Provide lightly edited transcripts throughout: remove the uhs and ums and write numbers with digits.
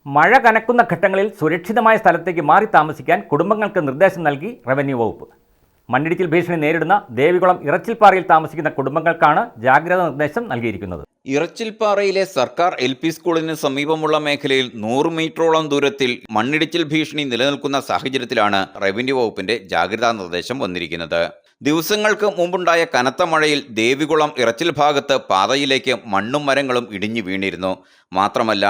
മഴ കനക്കുന്ന ഘട്ടങ്ങളിൽ സുരക്ഷിതമായ സ്ഥലത്തേക്ക് മാറി താമസിക്കാൻ കുടുംബങ്ങൾക്ക് നിർദ്ദേശം നൽകി റവന്യൂ വകുപ്പ്. മണ്ണിടിച്ചിൽ ഭീഷണി നേരിടുന്ന ദേവികുളം ഇറച്ചിൽപ്പാറയിൽ താമസിക്കുന്ന കുടുംബങ്ങൾക്കാണ് ജാഗ്രതാ നിർദ്ദേശം നൽകിയിരിക്കുന്നത്. ഇറച്ചിൽപ്പാറയിലെ സർക്കാർ LP സ്കൂളിന് സമീപമുള്ള മേഖലയിൽ 100 മീറ്ററോളം ദൂരത്തിൽ മണ്ണിടിച്ചിൽ ഭീഷണി നിലനിൽക്കുന്ന സാഹചര്യത്തിലാണ് റവന്യൂ വകുപ്പിന്റെ ജാഗ്രതാ നിർദ്ദേശം വന്നിരിക്കുന്നത്. ദിവസങ്ങൾക്ക് മുമ്പുണ്ടായ കനത്ത മഴയിൽ ദേവികുളം ഇറച്ചിൽ ഭാഗത്ത് പാതയിലേക്ക് മണ്ണും മരങ്ങളും ഇടിഞ്ഞു വീണിരുന്നു. മാത്രമല്ല,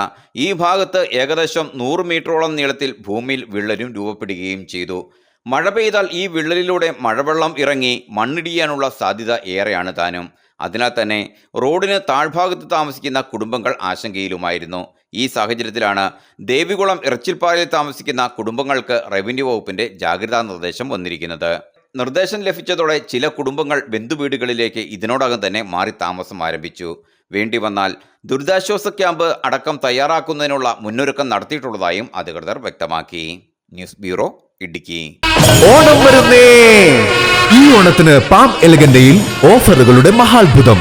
ഈ ഭാഗത്ത് ഏകദേശം 100 മീറ്ററോളം നീളത്തിൽ ഭൂമിയിൽ വിള്ളലും രൂപപ്പെടുകയും ചെയ്തു. മഴ പെയ്താൽ ഈ വിള്ളലിലൂടെ മഴവെള്ളം ഇറങ്ങി മണ്ണിടിയാനുള്ള സാധ്യത ഏറെയാണ് താനും. അതിനാൽ തന്നെ റോഡിന് താഴ്ഭാഗത്ത് താമസിക്കുന്ന കുടുംബങ്ങൾ ആശങ്കയിലുമായിരുന്നു. ഈ സാഹചര്യത്തിലാണ് ദേവികുളം ഇറച്ചിൽപ്പാറയിൽ താമസിക്കുന്ന കുടുംബങ്ങൾക്ക് റവന്യൂ വകുപ്പിന്റെ ജാഗ്രതാ നിർദ്ദേശം വന്നിരിക്കുന്നത്. നിർദ്ദേശം ലഭിച്ചതോടെ ചില കുടുംബങ്ങൾ ബന്ധുവീടുകളിലേക്ക് ഇതിനോടകം തന്നെ മാറി താമസം ആരംഭിച്ചു. വേണ്ടി വന്നാൽ ദുരിതാശ്വാസ ക്യാമ്പ് അടക്കം തയ്യാറാക്കുന്നതിനുള്ള മുന്നൊരുക്കം നടത്തിയിട്ടുള്ളതായും അധികൃതർ വ്യക്തമാക്കി. News bureau, Idukki. ഓണം വരുന്നേ! ഈ ഓണത്തിന് പാം എലഗന്റയിൽ ഓഫറുകളുടെ മഹാത്ഭുതം.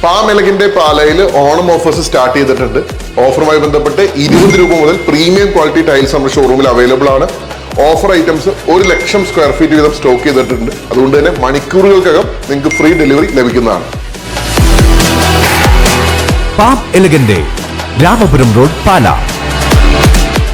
പാം എലഗന്റെ പാലയിൽ ഓണം ഓഫേഴ്സ് സ്റ്റാർട്ട് ചെയ്തിട്ടുണ്ട്. ഓഫറുമായി ബന്ധപ്പെട്ട് 20 രൂപ മുതൽ പ്രീമിയം ക്വാളിറ്റി ടൈൽസ് നമ്മുടെ ഷോറൂമിൽ അവൈലബിൾ ആണ്. ഓഫർ ഐറ്റംസ് 1,00,000 സ്ക്വയർ ഫീറ്റ് വീതം സ്റ്റോക്ക് ചെയ്തിട്ടുണ്ട്. അതുകൊണ്ട് തന്നെ മണിക്കൂറുകൾക്കകം നിങ്ങൾക്ക് ഫ്രീ ഡെലിവറി ലഭിക്കുന്നതാണ്. പാം എലഗന്റെ, രാമപുരം റോഡ്, പാല.